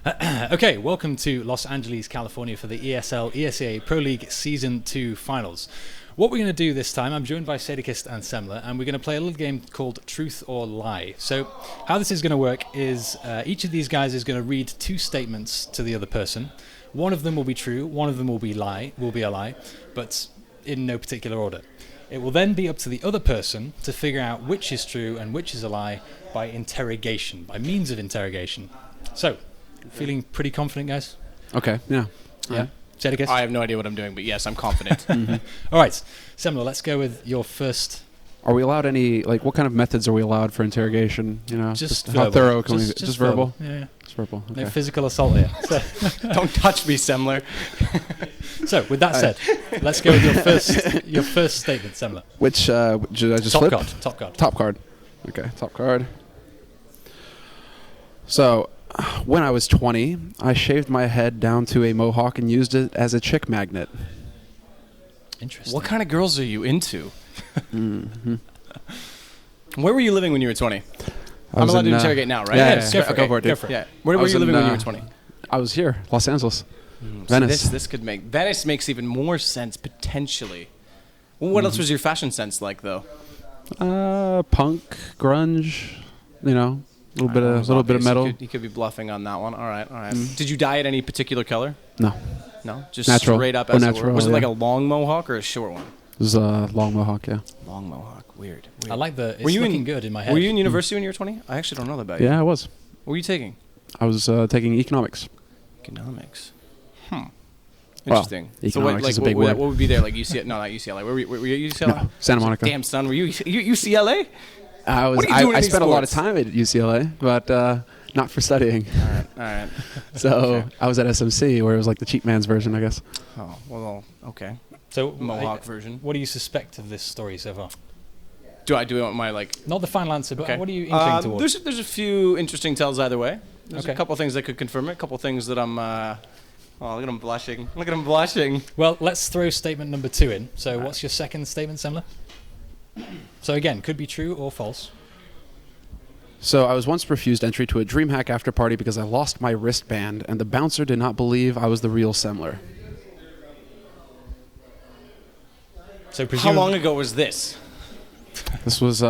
Okay, welcome to Los Angeles, California for the ESL ESEA Pro League Season 2 Finals. What we're going to do this time, I'm joined by Sedakist and Semler, and we're going to play a little game called Truth or Lie. So how this is going to work is each of these guys is going to read two statements to the other person. One of them will be true, one of them will be a lie, but in no particular order. It will then be up to the other person to figure out which is true and which is a lie by interrogation, by means of interrogation. So, feeling pretty confident, guys? Okay, yeah. Yeah. Sedakist? I have no idea what I'm doing, but yes, I'm confident. All right, Semler, let's go with your first. Are we allowed any, like, what kind of methods are we allowed for interrogation? You know, Just how verbal. thorough can we be? Just verbal? Yeah. Just verbal, okay. No physical assault here. So, Don't touch me, Semler. so with that said, let's go with your first statement, Semler. Which, should I just Top flip? card. Top card. Top card. Okay, top card. So, when I was 20, I shaved my head down to a mohawk and used it as a chick magnet. Interesting. What kind of girls are you into? Mm-hmm. Where were you living when you were 20? I I'm was allowed in, to interrogate now, right? Yeah, go for it. go for it, dude. Go for it. Yeah. Where I were was you living in, when you were 20? I was here, Los Angeles. So Venice. this could make Venice makes even more sense potentially. Well, what else was your fashion sense like though? Punk, grunge, you know, a little bit of metal. You could be bluffing on that one. All right. Did you dye it any particular color? No, No, just Natural. straight up Oh, as it were. natural, Was it like yeah. a long mohawk or a short one? it was a long mohawk, yeah. Long mohawk. Weird. I like the. It's Were you looking good in my head. Were you in university when you were 20? I actually don't know that about you. Yeah, I was. What were you taking? I was taking economics. Economics. Well, Interesting. economics like, is a big what word. would be there? Like UCLA? No, not UCLA. Were you at UCLA? No, Santa Monica. Damn, son. Were you UCLA? I was. What are you doing in I these spent a lot of sports? time at UCLA, but not for studying. All right. So Okay. I was at SMC, where it was like the cheap man's version, I guess. Oh, well, okay. So Mohawk version. What do you suspect of this story so far? Do I want my like? Not the final answer, but Okay. what are you inkling towards? There's a few interesting tells either way. There's Okay. a couple things that could confirm it. A couple things that I'm. Oh, look at him blushing. Look at him blushing. Well, let's throw statement number 2 in. So what's your second statement, Semler? So again, could be true or false. So I was once refused entry to a DreamHack after party because I lost my wristband, and the bouncer did not believe I was the real Semler. So How long ago was this? This was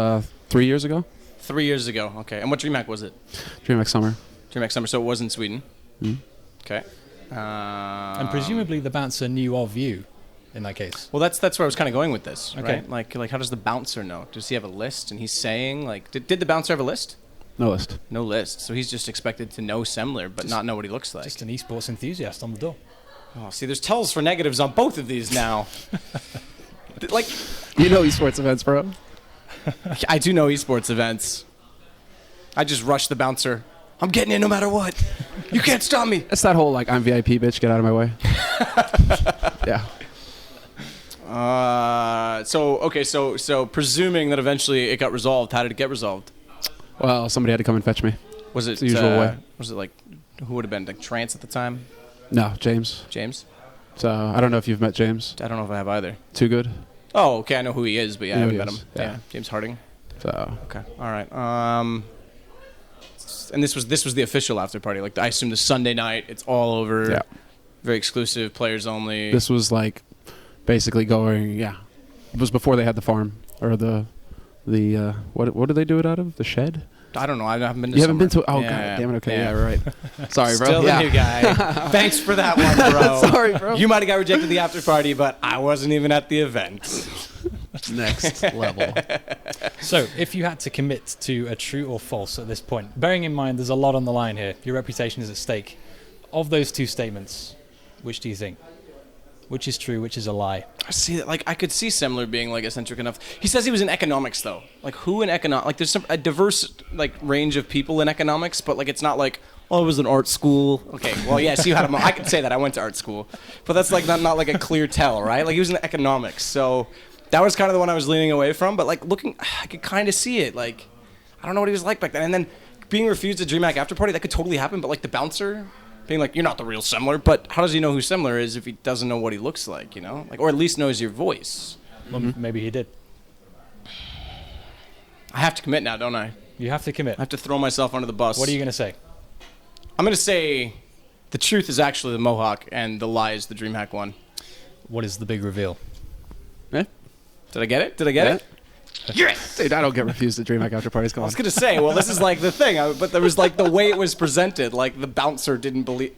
3 years ago. 3 years ago. Okay. And what DreamHack was it? DreamHack Summer. DreamHack Summer. So it was in Sweden. Mhm. Okay. And presumably the bouncer knew of you in that case. Well, that's where I was kind of going with this, Okay. right? Like how does the bouncer know? Does he have a list? And he's saying like, did the bouncer have a list? No list. No list. So he's just expected to know Semler, but not know what he looks like. Just an esports enthusiast on the door. Oh, see, there's tells for negatives on both of these now. Like, You know esports events, bro. I do know esports events. I just rush the bouncer. I'm getting in no matter what. You can't stop me. It's that whole like I'm VIP, bitch, get out of my way. Yeah. So presuming that eventually it got resolved, how did it get resolved? Well, somebody had to come and fetch me. Was it It's the usual way. Was it like who would have been like Trance at the time? No, James. James? So I don't know if you've met James. I don't know if I have either. Too good. Oh, okay, I know who he is, but yeah, I You know haven't who met he him. is, Yeah, yeah. James Harding. So Okay, all right. And this was the official after party. Like I assume the Sunday night, it's all over. Yeah. Very exclusive, players only. this was like basically going. Yeah. It was before they had the farm or the what did they do it out of? The shed? I don't know. I haven't been to. You haven't been Summer. to? Oh Yeah, god, damn it. Okay, yeah, yeah. right. Sorry, bro. Still yeah. the new guy. Thanks for that one, bro. Sorry, bro. You might have got rejected at the after party, but I wasn't even at the event. Next level. So if you had to commit to a true or false at this point, bearing in mind there's a lot on the line here, your reputation is at stake. Of those two statements, which do you think? Which is true, which is a lie? I see that. Like I could see Semler being like eccentric enough. He says he was in economics though. Like who in economics? Like there's a diverse like range of people in economics, but like it's not like oh, I was in art school. Okay, well yeah, see how I could say that I went to art school, but that's like not like a clear tell, right? Like he was in economics, so that was kind of the one I was leaning away from. But like looking, I could kind of see it. Like I don't know what he was like back then, and then being refused a DreamHack after party that could totally happen. But like the bouncer being like, you're not the real Semler, but how does he know who Semler is if he doesn't know what he looks like, you know? Like, or at least knows your voice. Well, maybe he did. I have to commit now, don't I? You have to commit. I have to throw myself under the bus. What are you going to say? I'm going to say The truth is actually the mohawk, and the lie is the DreamHack one. What is the big reveal? Eh? Did I get it? Did I get it? Yes! Dude, I don't get refused at DreamHack after parties. Come I on. was gonna say, well, this is like the thing, but there was like the way it was presented, like the bouncer didn't believe.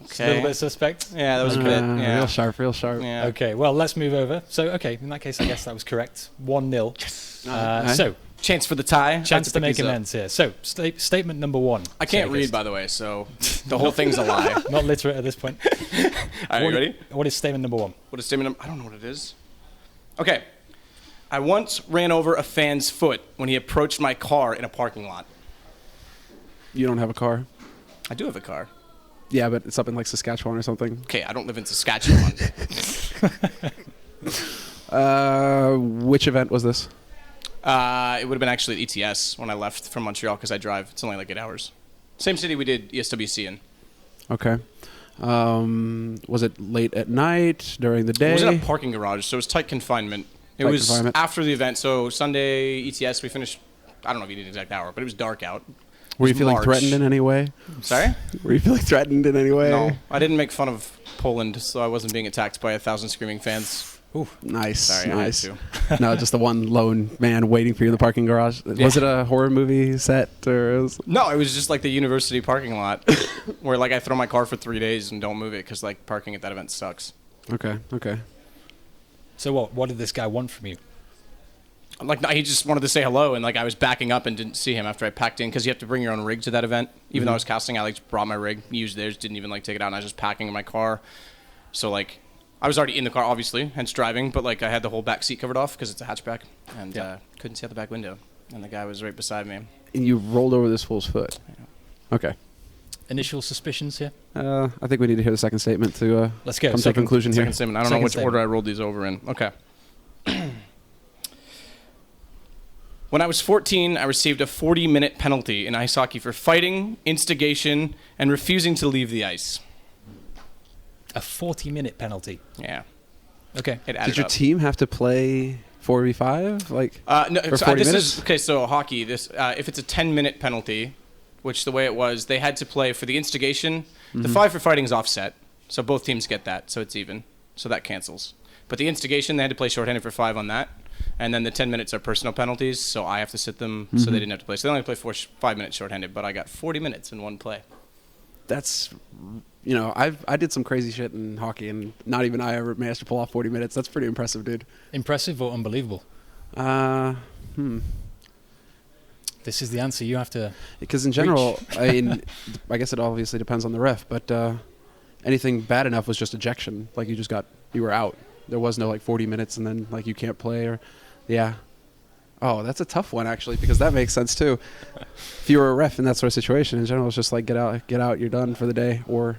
It's a little bit suspect. Yeah, that was a bit. Yeah. Real sharp, real sharp. Yeah. Okay, well, let's move over. So, okay, in that case, I guess that was correct. 1-0. Yes. Nice. So, Chance for the tie. chance to make amends here. So, statement number 1. I can't read, by the way, so the whole thing's a lie. Not literate at this point. Are you ready? What is statement number 1? What is statement number? I don't know what it is. Okay. I once ran over a fan's foot when he approached my car in a parking lot. You don't have a car? I do have a car. Yeah, but it's up in like Saskatchewan or something. Okay, I don't live in Saskatchewan. Which event was this? It would have been actually at ETS when I left from Montreal because I drive. It's only like 8 hours. Same city we did ESWC in. Okay. Was it late at night, during the day? It was in a parking garage, so it was tight confinement. It was after the event. So Sunday ETS, we finished. I don't know if you need an exact hour, but it was dark out. Were you feeling threatened in any way? Sorry? Were you feeling threatened in any way? No, I didn't make fun of Poland, so I wasn't being attacked by 1,000 screaming fans. Ooh, nice, Sorry, nice. I had to. No, just the one lone man waiting for you in the parking garage. Yeah. Was it a horror movie set or? No, it was just like the university parking lot where like I throw my car for 3 days and don't move it because like parking at that event sucks. Okay. So what did this guy want from you? Like no, he just wanted to say hello, and like I was backing up and didn't see him after I packed in because you have to bring your own rig to that event. Even though I was casting, I like brought my rig, used theirs, didn't even like take it out, and I was just packing in my car. So like I was already in the car, obviously, hence driving, but like I had the whole back seat covered off because it's a hatchback, and couldn't see out the back window, and the guy was right beside me. And you rolled over this fool's foot. Okay. Initial suspicions here? I think we need to hear the second statement to Let's go. come to a conclusion here. Second statement. I don't know which order I rolled these over in. Okay. When I was 14, I received a 40-minute penalty in ice hockey for fighting, instigation, and refusing to leave the ice. A 40-minute penalty. Yeah. Okay. It added Did your up. team have to play 4v5? Like No, for so, 40 this minutes? is okay. So hockey, this if it's a 10-minute penalty, which the way it was, they had to play for the instigation. The 5 for fighting is offset, so both teams get that, so it's even. So that cancels. But the instigation, they had to play shorthanded for 5 on that, and then the 10 minutes are personal penalties, so I have to sit them, so they didn't have to play. So they only play 5 minutes shorthanded, but I got 40 minutes in one play. That's, you know, I did some crazy shit in hockey, and not even I ever managed to pull off 40 minutes. That's pretty impressive, dude. Impressive or unbelievable? This is the answer. You have to. Because in general, I mean, I guess it obviously depends on the ref, but anything bad enough was just ejection. Like you were out. There was no like 40 minutes and then like you can't play or, yeah. Oh, that's a tough one actually, because that makes sense too. If you were a ref in that sort of situation, in general, it's just like get out, you're done for the day, or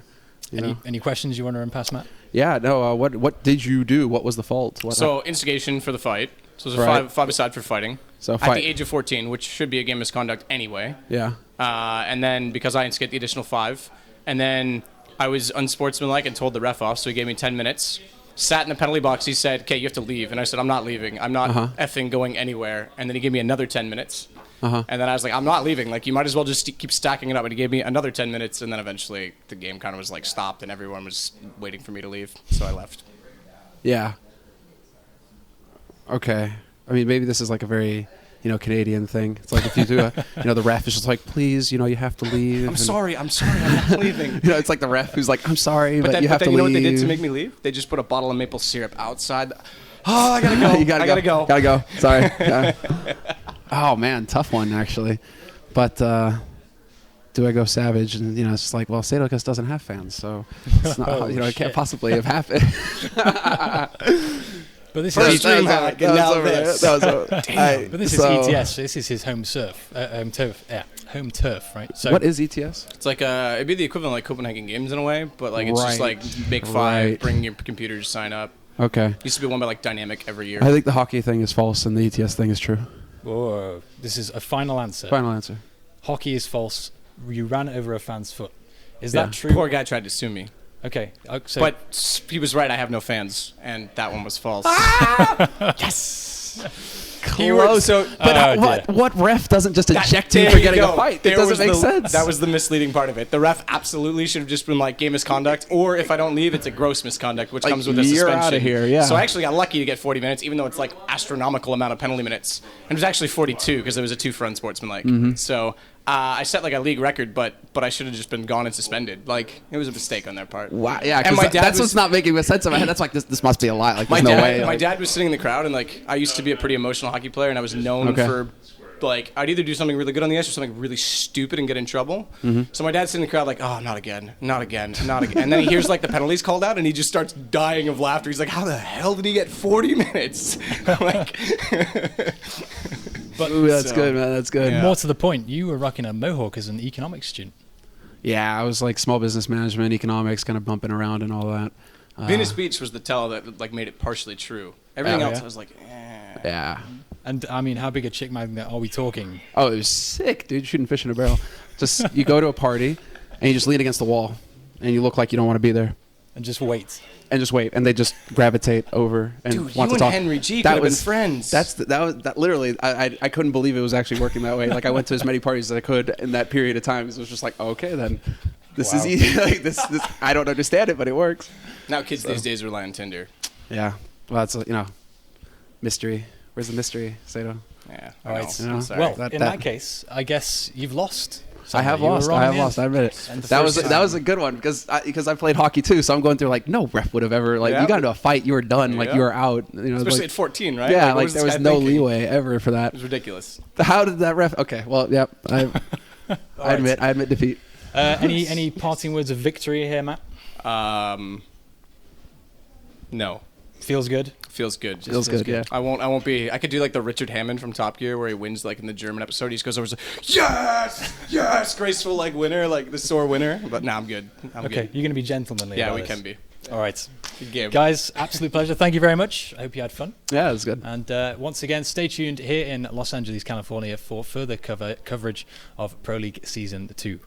you know. Any questions you want to run past, Matt? Yeah, no. What did you do? What was the fault? So instigation for the fight. So there's Right. five aside for fighting. So at fight. the age of 14, which should be a game misconduct anyway. Yeah. And then because I instigate the additional 5, and then I was unsportsmanlike and told the ref off, so he gave me 10 minutes. Sat in the penalty box. He said, "Okay, you have to leave," and I said, "I'm not leaving. I'm not effing going anywhere." And then he gave me another 10 minutes. And then I was like, "I'm not leaving. Like, you might as well just keep stacking it up." And he gave me another 10 minutes, and then eventually the game kind of was like stopped, and everyone was waiting for me to leave, so I left. Yeah. Okay. I mean, maybe this is like a very, Canadian thing. It's like if you do the ref is just like, please, you have to leave. I'm sorry, I'm not leaving. It's like the ref who's like, I'm sorry, but you have to leave. You know what they did to make me leave? They just put a bottle of maple syrup outside. Oh, I gotta go. I gotta go. Gotta go. Sorry. Yeah. Oh man, tough one actually. But do I go savage? And it's just like, well, Sadokist doesn't have fans, so it's not. It can't possibly have happened. But this First is DreamHack, and now this. But this is ETS. This is his home turf. Home turf, right? So what is ETS? It's like it'd be the equivalent of like Copenhagen Games in a way, but like it's just like make 5, bring your computers, sign up. Okay. Used to be won by like Dynamic every year. I think the hockey thing is false and the ETS thing is true. Whoa. This is a final answer. Final answer. Hockey is false. You ran over a fan's foot. Is that true? Poor guy tried to sue me. Okay. But he was right. I have no fans, and that one was false. Yes. close. So, but what ref doesn't just eject you there for you getting go. a fight? There It doesn't was make the- sense. That was the misleading part of it. The ref absolutely should have just been like game misconduct, or if I don't leave, it's a gross misconduct, which Like, comes with a you're suspension. outta here, yeah. So I actually got lucky to get 40 minutes, even though it's like astronomical amount of penalty minutes. And it was actually 42 because there was a 2 for unsportsmanlike. So I set like a league record, but I should have just been gone and suspended. Like it was a mistake on their part. Wow, yeah, And my because dad that's was- what's not making sense in my head. That's like this must be a lie. Like My there's no dad, way. my like- dad was sitting in the crowd, and like I used to be a pretty emotional hockey player, and I was known Okay. for like I'd either do something really good on the ice or something really stupid and get in trouble. So my dad's sitting in the crowd like, oh, not again, not again, not again. And then he hears like the penalties called out, and he just starts dying of laughter. He's like, how the hell did he get 40 minutes? Like, But Ooh, that's So, good, man. That's good. yeah. more to the point, you were rocking a mohawk as an economics student. Yeah, I was like small business management, economics, kind of bumping around and all that. Venice Beach was the tell that like made it partially true. Everything Oh, else yeah? I was like, eh. Yeah. And I mean, how big a chick magnet are we talking? Oh, it was sick, dude. Shooting fish in a barrel. Just you go to a party and you just lean against the wall and you look like you don't want to be there And just wait. and just wait and they just gravitate over and Dude, want you to and talk. Henry G could That have been was- friends. That literally I couldn't believe it was actually working that way. Like I went to as many parties as I could in that period of time. It was just like, okay, then this is Wow. easy. Like this I don't understand it, but it works. Now kids these days rely on Tinder. Yeah. Well, that's mystery. Where's the mystery, Sato? Yeah. All right. You know, I'm sorry. Well, That- in that- that case, I guess you've lost. I have You were lost. wrong I in have the lost. I end. admit it. And the That was first that time. was a good one because I played hockey too, so I'm going through like no ref would have ever like Yeah. you got into a fight, you were done, like Yeah. you were out. You know, Especially like, at 14, right? yeah, what like there this was guy no thinking? leeway ever for that. It was ridiculous. How did that ref? Okay, well, yep. I admit defeat. Any parting words of victory here, Matt? No. Feels good. Feels good. Just Feels good, yeah. I won't be. I could do like the Richard Hammond from Top Gear where he wins like in the German episode. He just goes over and says, yes, graceful like winner, like the sore winner. But now I'm good. I'm Okay, good. you're going to be gentlemanly. Yeah, about we this. can be. All right. Good game. Guys, absolute pleasure. Thank you very much. I hope you had fun. Yeah, it was good. And once again, stay tuned here in Los Angeles, California for further coverage of Pro League Season 2.